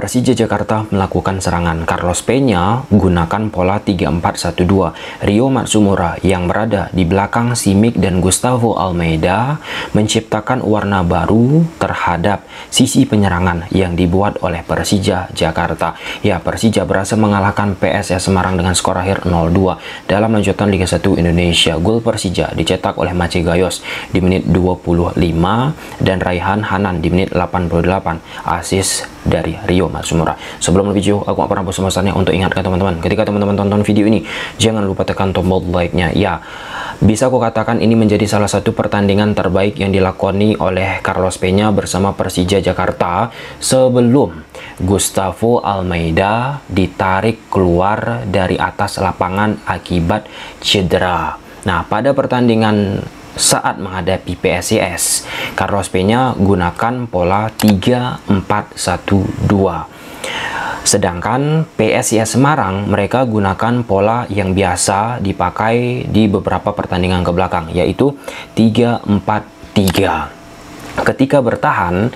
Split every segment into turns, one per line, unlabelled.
Persija Jakarta melakukan serangan. Carlos Peña gunakan pola 3-4-1-2. Rio Matsumura yang berada di belakang Simic dan Gustavo Almeida menciptakan warna baru terhadap sisi penyerangan yang dibuat oleh Persija Jakarta. Ya, Persija berhasil mengalahkan PSIS Semarang dengan skor akhir 0-2 dalam lanjutan Liga 1 Indonesia. Gol Persija dicetak oleh Mace Gayos di menit 25 dan Raihan Hanan di menit 88. Asis dari Rio Matsumura. Sebelum lebih jauh, aku pernah bosan-bosannya untuk ingatkan teman-teman, ketika teman-teman tonton video ini, jangan lupa tekan tombol like-nya. Ya, bisa aku katakan ini menjadi salah satu pertandingan terbaik yang dilakoni oleh Carlos Peña bersama Persija Jakarta sebelum Gustavo Almeida ditarik keluar dari atas lapangan akibat cedera. Nah, pada pertandingan saat menghadapi PSIS, Carlos Peña gunakan pola 3-4-1-2. Sedangkan PSIS Semarang mereka gunakan pola yang biasa dipakai di beberapa pertandingan ke belakang, yaitu 3-4-3. Ketika bertahan,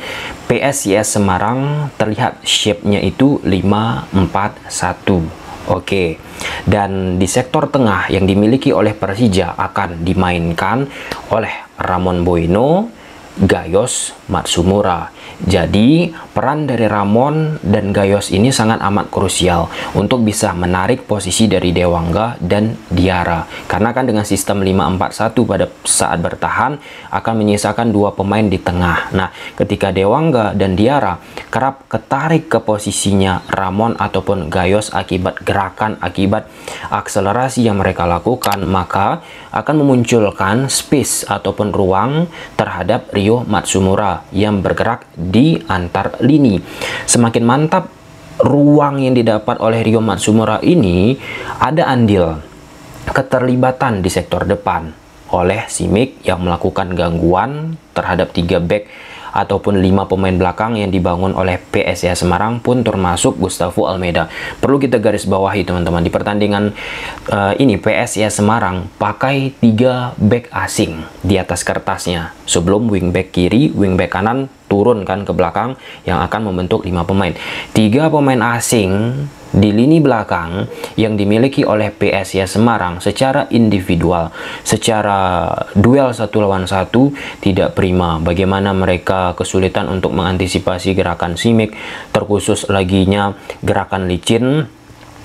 PSIS Semarang terlihat shape-nya itu 5-4-1. Oke, dan di sektor tengah yang dimiliki oleh Persija akan dimainkan oleh Ramon Bueno, Gayos, Matsumura. Jadi peran dari Ramon dan Gayos ini sangat amat krusial untuk bisa menarik posisi dari Dewangga dan Diarra. Karena kan dengan sistem 5-4-1 pada saat bertahan akan menyisakan dua pemain di tengah. Nah, ketika Dewangga dan Diarra kerap ketarik ke posisinya Ramon ataupun Gayos akibat gerakan, akibat akselerasi yang mereka lakukan, maka akan memunculkan space ataupun ruang terhadap Rio Matsumura yang bergerak di antar lini. Semakin mantap ruang yang didapat oleh Rio Matsumura ini, ada andil keterlibatan di sektor depan oleh Simic yang melakukan gangguan terhadap 3 back ataupun 5 pemain belakang yang dibangun oleh PSIS Semarang pun termasuk Gustavo Almeida. Perlu kita garis bawahi teman-teman, di pertandingan ini PSIS Semarang pakai 3 back asing di atas kertasnya sebelum wingback kiri, wingback kanan turunkan ke belakang yang akan membentuk 5 pemain. 3 pemain asing di lini belakang yang dimiliki oleh PSIS Semarang secara individual, secara duel 1 lawan 1 tidak prima. Bagaimana mereka kesulitan untuk mengantisipasi gerakan Simic, terkhusus laginya gerakan licin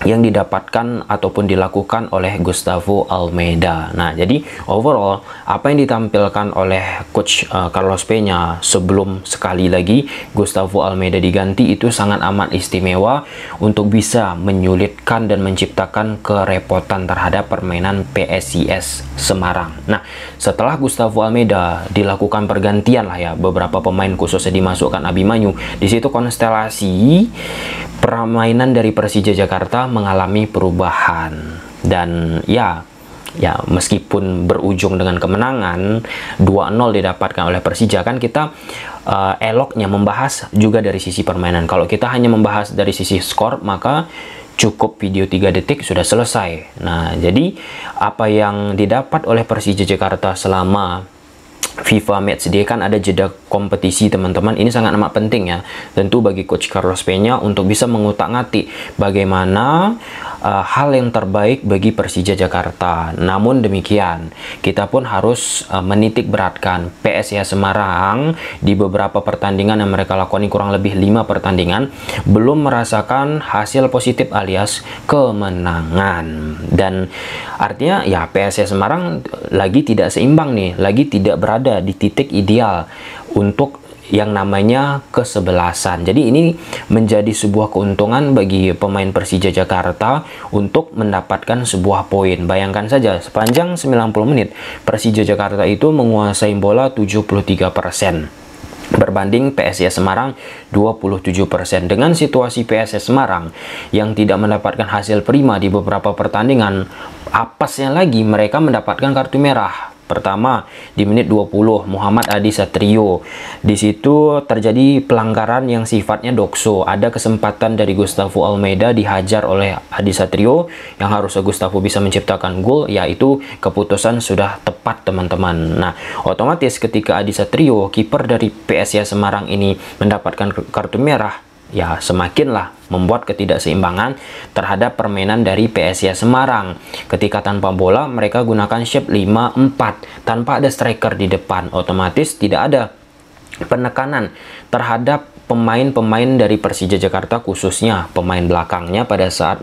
yang didapatkan ataupun dilakukan oleh Gustavo Almeida. Nah, jadi overall apa yang ditampilkan oleh coach Carlos Peña sebelum sekali lagi Gustavo Almeida diganti itu sangat amat istimewa untuk bisa menyulitkan dan menciptakan kerepotan terhadap permainan PSIS Semarang. Nah, setelah Gustavo Almeida dilakukan pergantian lah ya, beberapa pemain khususnya dimasukkan Abimanyu, di situ konstelasi permainan dari Persija Jakarta mengalami perubahan. Dan ya meskipun berujung dengan kemenangan 2-0 didapatkan oleh Persija, kan kita eloknya membahas juga dari sisi permainan. Kalau kita hanya membahas dari sisi skor, maka cukup video 3 detik sudah selesai. Nah, jadi apa yang didapat oleh Persija Jakarta selama FIFA Matchday kan ada jeda kompetisi teman-teman, ini sangat amat penting ya tentu bagi coach Carlos Peña untuk bisa mengutak-ngatik bagaimana hal yang terbaik bagi Persija Jakarta. Namun demikian kita pun harus menitik beratkan PSIS Semarang di beberapa pertandingan yang mereka lakoni, kurang lebih 5 pertandingan belum merasakan hasil positif alias kemenangan, dan artinya ya PSIS Semarang lagi tidak seimbang nih, lagi tidak berada di titik ideal untuk yang namanya kesebelasan. Jadi ini menjadi sebuah keuntungan bagi pemain Persija Jakarta untuk mendapatkan sebuah poin. Bayangkan saja sepanjang 90 menit Persija Jakarta itu menguasai bola 73% berbanding PSIS Semarang 27%. Dengan situasi PSIS Semarang yang tidak mendapatkan hasil prima di beberapa pertandingan, apasnya lagi mereka mendapatkan kartu merah. Pertama di menit 20 Muhammad Adi Satrio, di situ terjadi pelanggaran yang sifatnya dokso. Ada kesempatan dari Gustavo Almeida dihajar oleh Adi Satrio yang harusnya Gustavo bisa menciptakan gol, yaitu keputusan sudah tepat teman-teman. Nah, otomatis ketika Adi Satrio kiper dari PSIS Semarang ini mendapatkan kartu merah, ya semakinlah membuat ketidakseimbangan terhadap permainan dari PSIS Semarang. Ketika tanpa bola, mereka gunakan shape 5-4 tanpa ada striker di depan, otomatis tidak ada penekanan terhadap pemain-pemain dari Persija Jakarta, khususnya pemain belakangnya pada saat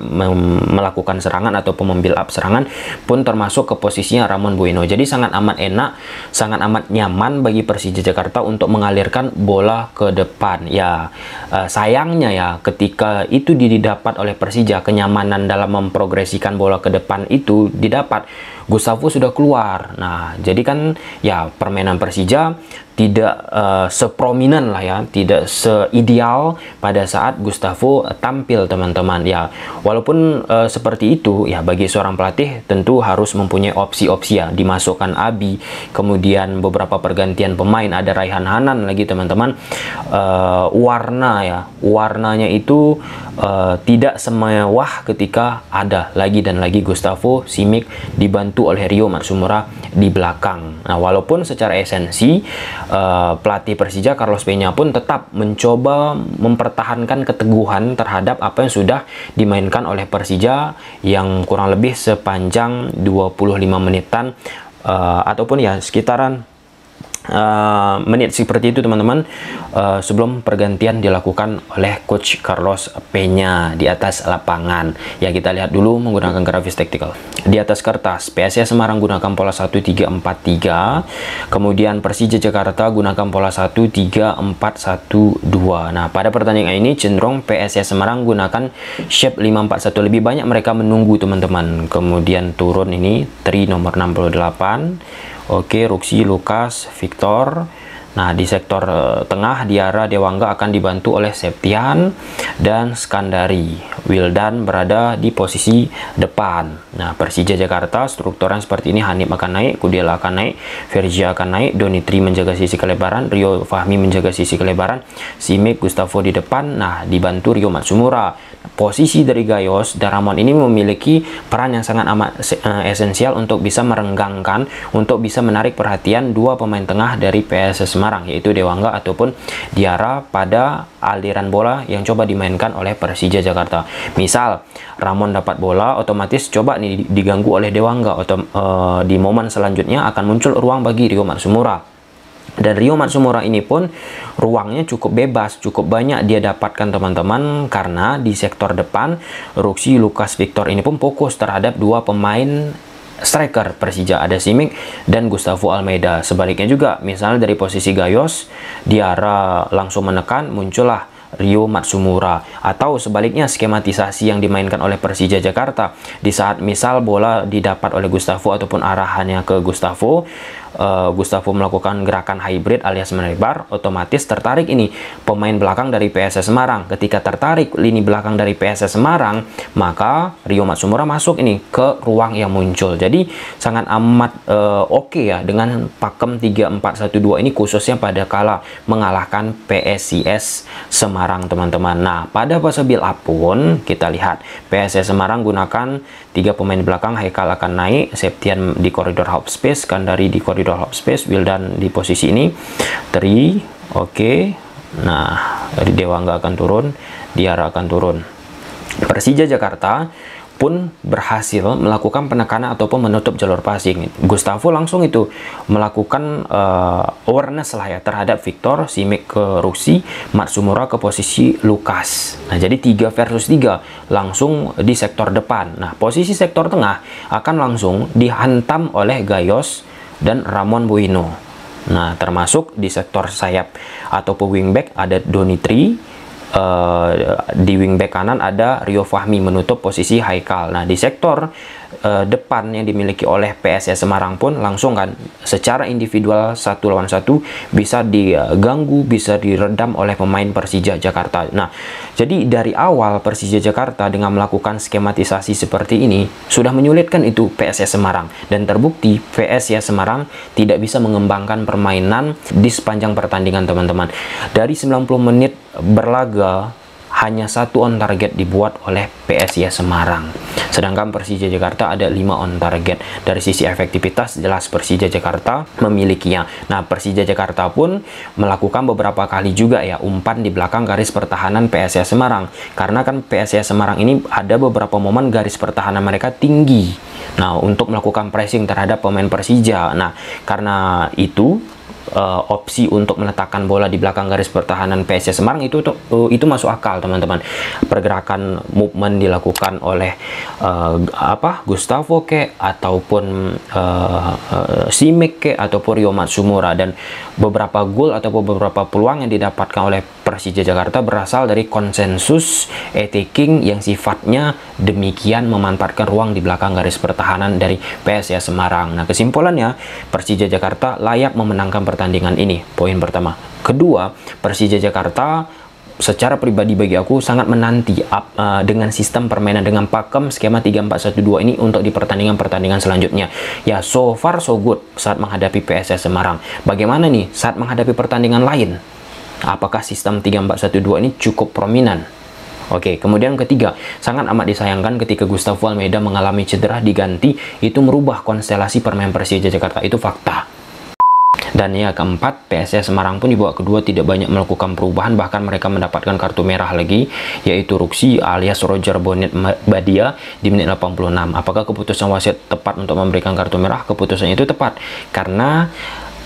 melakukan serangan ataupun membuild up serangan pun termasuk ke posisinya Ramon Bueno. Jadi sangat amat enak, sangat amat nyaman bagi Persija Jakarta untuk mengalirkan bola ke depan. Ya, sayangnya ya ketika itu didapat oleh Persija, kenyamanan dalam memprogresikan bola ke depan itu didapat, Gustavo sudah keluar. Nah, jadi kan ya permainan Persija tidak seprominent lah ya, tidak seideal pada saat Gustavo tampil, teman-teman. Ya, walaupun seperti itu, ya bagi seorang pelatih tentu harus mempunyai opsi-opsi ya, dimasukkan Abi, kemudian beberapa pergantian pemain, ada Raihan Hanan lagi, teman-teman. Warnanya itu tidak semewah ketika ada lagi dan lagi Gustavo, Simic dibantu oleh Rio Matsumura di belakang. Nah, walaupun secara esensi pelatih Persija Carlos Peña pun tetap mencoba mempertahankan keteguhan terhadap apa yang sudah dimainkan oleh Persija yang kurang lebih sepanjang 25 menitan ataupun ya sekitaran menit seperti itu, teman-teman, sebelum pergantian dilakukan oleh coach Carlos Peña di atas lapangan. Ya, kita lihat dulu menggunakan grafis taktikal. Di atas kertas, PSIS Semarang gunakan pola 1-3-4-3, kemudian Persija Jakarta gunakan pola 1-3-4-1-2. Nah, pada pertandingan ini cenderung PSIS Semarang gunakan shape 5-4-1, lebih banyak mereka menunggu, teman-teman. Kemudian turun ini Tri nomor 68. Oke, Ruksi, Lukas, Victor. Nah, di sektor tengah, Diara Dewangga akan dibantu oleh Septian dan Skandari. Wildan berada di posisi depan. Nah, Persija Jakarta strukturan seperti ini. Hanif akan naik, Kudiela akan naik, Vergia akan naik, Donitri menjaga sisi kelebaran, Rio Fahmi menjaga sisi kelebaran, Simic, Gustavo di depan. Nah, dibantu Rio Matsumura. Posisi dari Gayos dan Ramon ini memiliki peran yang sangat amat esensial untuk bisa merenggangkan, untuk bisa menarik perhatian dua pemain tengah dari PSIS Semarang, yaitu Dewangga ataupun Diara pada aliran bola yang coba dimainkan oleh Persija Jakarta. Misal Ramon dapat bola, otomatis coba nih diganggu oleh Dewangga, di momen selanjutnya akan muncul ruang bagi Rio Matsumura. Dan Rio Matsumura ini pun ruangnya cukup bebas, cukup banyak dia dapatkan, teman-teman, karena di sektor depan Ruksi, Lukas, Victor ini pun fokus terhadap dua pemain striker Persija, ada Simic dan Gustavo Almeida. Sebaliknya juga, misalnya dari posisi Gayos, Diara langsung menekan, muncullah Rio Matsumura. Atau sebaliknya, skematisasi yang dimainkan oleh Persija Jakarta di saat misal bola didapat oleh Gustavo ataupun arahannya ke Gustavo, Gustavo melakukan gerakan hybrid alias melebar, otomatis tertarik ini pemain belakang dari PSIS Semarang. Ketika tertarik lini belakang dari PSIS Semarang, maka Rio Matsumura masuk ini ke ruang yang muncul. Jadi sangat amat oke ya dengan pakem 3-4-1-2 ini, khususnya pada kala mengalahkan PSIS Semarang, teman-teman. Nah, pada fase build up pun kita lihat PSIS Semarang gunakan 3 pemain belakang. Haikal akan naik, Septian di koridor half space, Skandari di koridor half space, Wildan di posisi ini, Tri, oke. Nah, dari Dewangga akan turun, Diara akan turun. Persija Jakarta pun berhasil melakukan penekanan ataupun menutup jalur passing. Gustavo langsung itu melakukan awareness lah ya terhadap Victor, Simic ke Ruksi, Matsumura ke posisi Lukas. Nah, jadi 3 versus 3 langsung di sektor depan. Nah, posisi sektor tengah akan langsung dihantam oleh Gayos dan Ramon Bueno. Nah, termasuk di sektor sayap ataupun wingback ada Donitri. Di wingback kanan ada Rio Fahmi menutup posisi Haikal. Nah, di sektor depan yang dimiliki oleh PSIS Semarang pun langsung kan secara individual 1 lawan 1 bisa diganggu, bisa diredam oleh pemain Persija Jakarta. Nah, jadi dari awal Persija Jakarta dengan melakukan skematisasi seperti ini sudah menyulitkan itu PSIS Semarang, dan terbukti PSIS Semarang tidak bisa mengembangkan permainan di sepanjang pertandingan, teman-teman. Dari 90 menit berlaga hanya 1 on target dibuat oleh PSIS Semarang. Sedangkan Persija Jakarta ada 5 on target. Dari sisi efektivitas jelas Persija Jakarta memilikinya. Nah, Persija Jakarta pun melakukan beberapa kali juga ya umpan di belakang garis pertahanan PSIS Semarang. Karena kan PSIS Semarang ini ada beberapa momen garis pertahanan mereka tinggi. Nah, untuk melakukan pressing terhadap pemain Persija. Nah, karena itu opsi untuk meletakkan bola di belakang garis pertahanan PSIS Semarang itu masuk akal, teman-teman. Pergerakan movement dilakukan oleh Gustavo ke ataupun Simek ke ataupun Ryo Matsumura, dan beberapa gol atau beberapa peluang yang didapatkan oleh Persija Jakarta berasal dari konsensus attacking yang sifatnya demikian memanfaatkan ruang di belakang garis pertahanan dari PSIS Semarang. Nah, kesimpulannya Persija Jakarta layak memenangkan pertandingan ini. Poin pertama. Kedua, Persija Jakarta secara pribadi bagi aku sangat menanti dengan sistem permainan dengan pakem skema 3-4-1-2 ini untuk di pertandingan-pertandingan selanjutnya. Ya, so far so good saat menghadapi PSIS Semarang. Bagaimana nih saat menghadapi pertandingan lain? Apakah sistem 3-4-1-2 ini cukup prominent? Oke, kemudian ketiga, sangat amat disayangkan ketika Gustavo Almeida mengalami cedera diganti, itu merubah konstelasi permainan Persija Jakarta. Itu fakta. Dan ya, keempat, PSIS Semarang pun di babak kedua tidak banyak melakukan perubahan, bahkan mereka mendapatkan kartu merah lagi, yaitu Ruksi alias Roger Bonnet Badia di menit 86. Apakah keputusan wasit tepat untuk memberikan kartu merah? Keputusan itu tepat, karena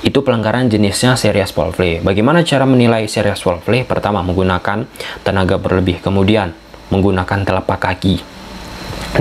itu pelanggaran jenisnya serious foul play. Bagaimana cara menilai serious foul play? Pertama, menggunakan tenaga berlebih, kemudian menggunakan telapak kaki,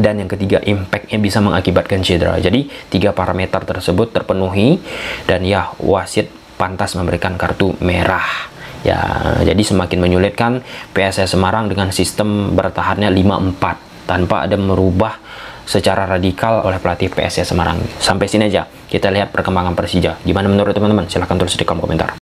dan yang ketiga, impact-nya bisa mengakibatkan cedera. Jadi 3 parameter tersebut terpenuhi, dan ya, wasit pantas memberikan kartu merah. Ya, jadi semakin menyulitkan PSIS Semarang dengan sistem bertahannya 5-4 tanpa ada merubah secara radikal oleh pelatih PSIS Semarang. Sampai sini aja kita lihat perkembangan Persija. Gimana menurut teman-teman? Silahkan tulis di kolom komentar.